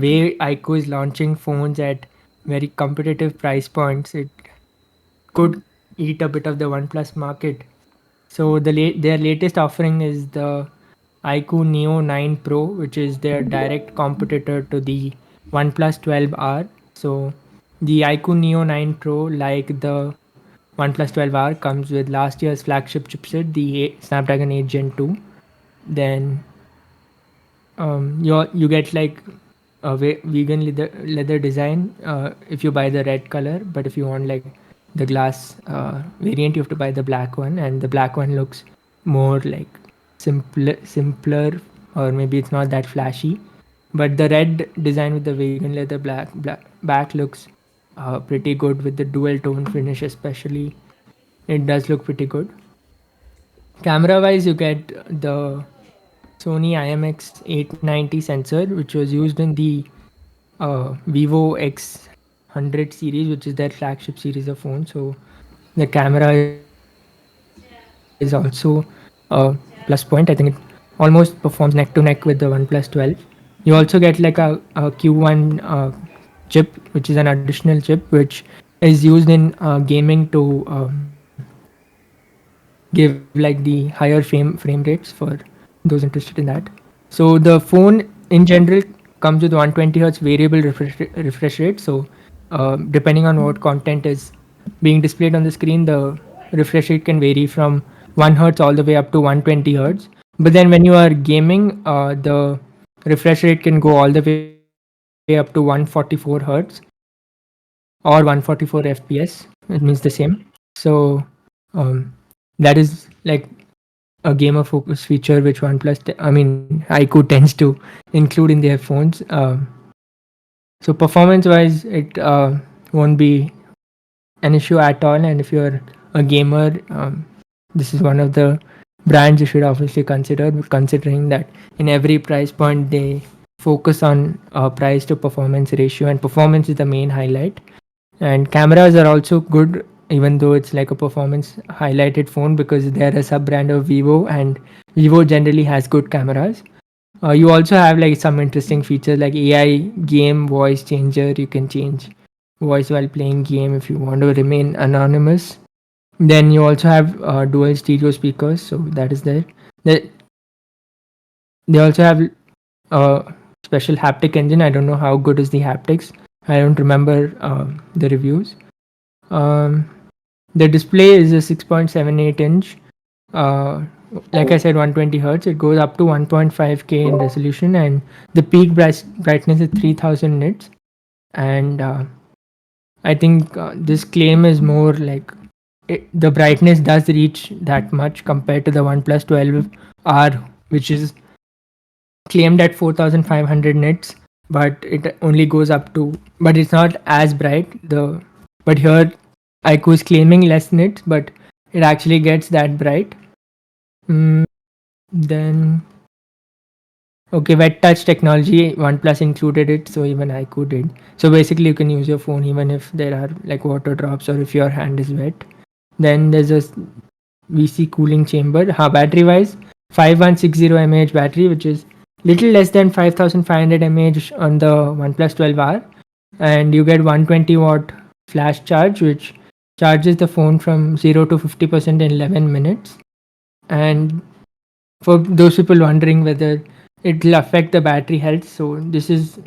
way IQOO is launching phones at very competitive price points, it could eat a bit of the OnePlus market. So their latest offering is the IQOO Neo 9 Pro, which is their direct competitor to the OnePlus 12R. So the IQOO Neo 9 Pro, like the OnePlus 12R, comes with last year's flagship chipset, the Snapdragon 8 Gen 2. Then you get like a vegan leather design if you buy the red color, but if you want like the glass variant, you have to buy the black one, and the black one looks more like simpler, or maybe it's not that flashy. But the red design with the vegan leather black back looks pretty good with the dual tone finish, especially. It does look pretty good. Camera wise, you get the Sony IMX890 sensor, which was used in the Vivo X100 series, which is their flagship series of phones. So the camera is also a plus point. I think it almost performs neck to neck with the OnePlus 12. You also get like a Q1 chip, which is an additional chip, which is used in gaming to give like the higher frame rates for those interested in that. So the phone in general comes with 120 hertz variable refresh rate. So depending on what content is being displayed on the screen, the refresh rate can vary from 1 hertz all the way up to 120 hertz. But then when you are gaming, the refresh rate can go all the way up to 144 hertz or 144 fps. It means the same. So um, that is like a gamer focus feature which IQOO tends to include in their phones. So performance wise, it won't be an issue at all. And if you're a gamer, this is one of the brands you should obviously consider, considering that in every price point they focus on price to performance ratio, and performance is the main highlight. And cameras are also good, even though it's like a performance highlighted phone, because they're a sub brand of Vivo, and Vivo generally has good cameras. You also have like some interesting features like AI game voice changer. You can change voice while playing game if you want to remain anonymous. Then you also have dual stereo speakers, so that is there. They, they also have a special haptic engine. I don't know how good is the haptics. I don't remember the reviews. Um, the display is a 6.78 inch. Uh, like I said, 120 hertz. It goes up to 1.5K in resolution, and the peak brightness is 3000 nits. And I think this claim is more like the brightness does reach that much compared to the OnePlus 12R, which is claimed at 4500 nits, but it only goes up to, but it's not as bright. But here IQOO is claiming less nits, but it actually gets that bright. Mm, then okay, wet touch technology, OnePlus included it, so even IQOO did. So basically, you can use your phone even if there are like water drops or if your hand is wet. Then there's a VC cooling chamber. Battery wise, 5160 mAh battery, which is little less than 5500 mAh on the OnePlus 12R, and you get 120-watt flash charge, which charges the phone from 0 to 50% in 11 minutes. And for those people wondering whether it will affect the battery health, so this is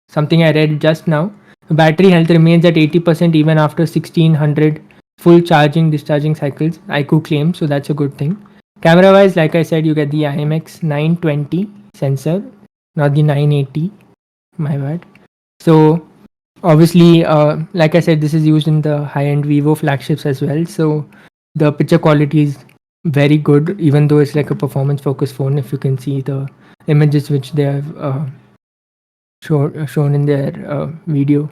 something I read just now. Battery health remains at 80% even after 1600 full charging discharging cycles, IQOO claims, so that's a good thing. Camera wise, like I said, you get the IMX 920 sensor, not the 980. My bad. So obviously, like I said, this is used in the high-end Vivo flagships as well. So the picture quality is very good, even though it's like a performance-focused phone. If you can see the images which they have shown in their video.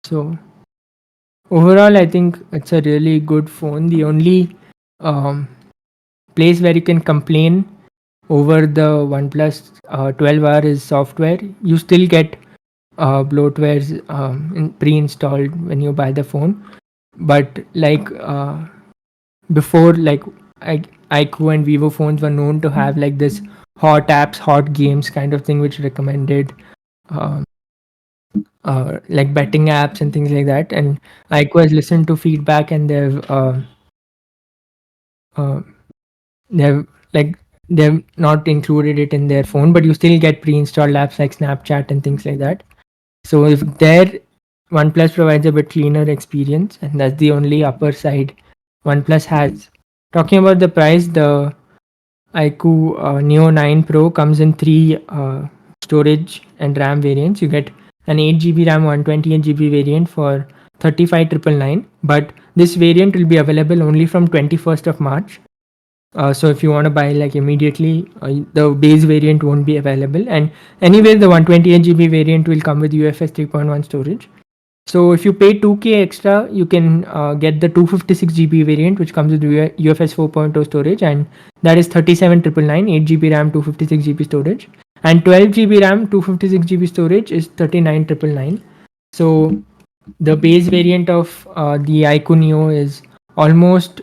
So overall, I think it's a really good phone. The only place where you can complain over the OnePlus 12R is software. You still get bloatwares pre-installed when you buy the phone, but like before, like IQOO and Vivo phones were known to have like this hot apps, hot games kind of thing, which recommended like betting apps and things like that. And IQOO has listened to feedback, and uh, they've like they've not included it in their phone, but you still get pre-installed apps like Snapchat and things like that. So if their OnePlus provides a bit cleaner experience, and that's the only upper side OnePlus has. Talking about the price, the IQOO Neo 9 Pro comes in three storage and RAM variants. You get an 8 GB RAM, 128 GB variant for 35,999. But this variant will be available only from 21st of March. So if you want to buy like immediately, the base variant won't be available. And anyway, the 128 GB variant will come with UFS 3.1 storage. So if you pay 2K extra, you can get the 256 GB variant, which comes with UFS 4.0 storage, and that is 37,999, 8 GB RAM, 256 GB storage, and 12 GB RAM, 256 GB storage is 39,999. So the base variant of the IQOO Neo is almost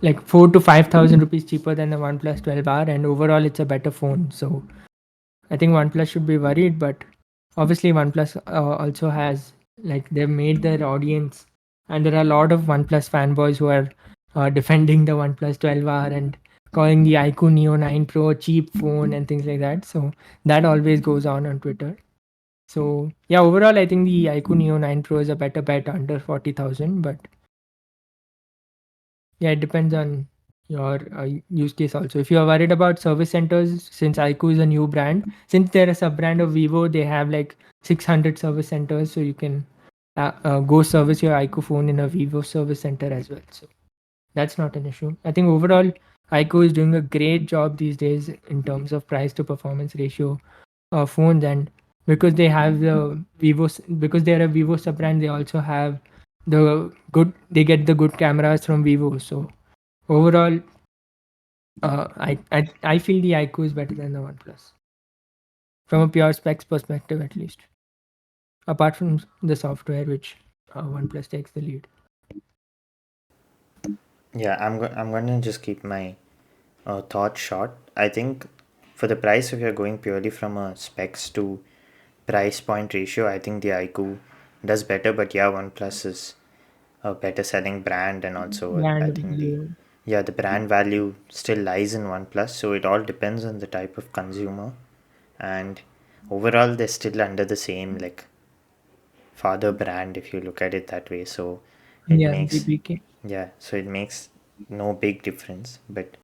like 4 to 5 thousand rupees cheaper than the OnePlus 12R, and overall it's a better phone. So I think OnePlus should be worried, but obviously OnePlus also has, like, they've made their audience, and there are a lot of OnePlus fanboys who are defending the OnePlus 12R and calling the IQOO Neo 9 Pro a cheap phone and things like that. So that always goes on Twitter. So yeah, overall I think the IQOO Neo 9 Pro is a better bet under 40,000, but yeah, it depends on your use case also. If you are worried about service centers, since IQOO is a new brand, since they're a sub brand of Vivo, they have like 600 service centers, so you can go service your IQOO phone in a Vivo service center as well. So that's not an issue. I think overall, IQOO is doing a great job these days in terms of price to performance ratio phones, and because they have the Vivo, because they're a Vivo sub brand, they also have they get the good cameras from Vivo. So overall, I feel the IQOO is better than the OnePlus from a pure specs perspective, at least. Apart from the software, which OnePlus takes the lead. Yeah, I'm going to just keep my thought short. I think for the price, if you're going purely from a specs to price point ratio, I think the IQ does better. But yeah, OnePlus is a better selling brand, and also I Brand think value. the brand value still lies in OnePlus. So it all depends on the type of consumer, and overall they're still under the same like father brand if you look at it that way. So it Yeah, makes GBK. yeah, so it makes no big difference. But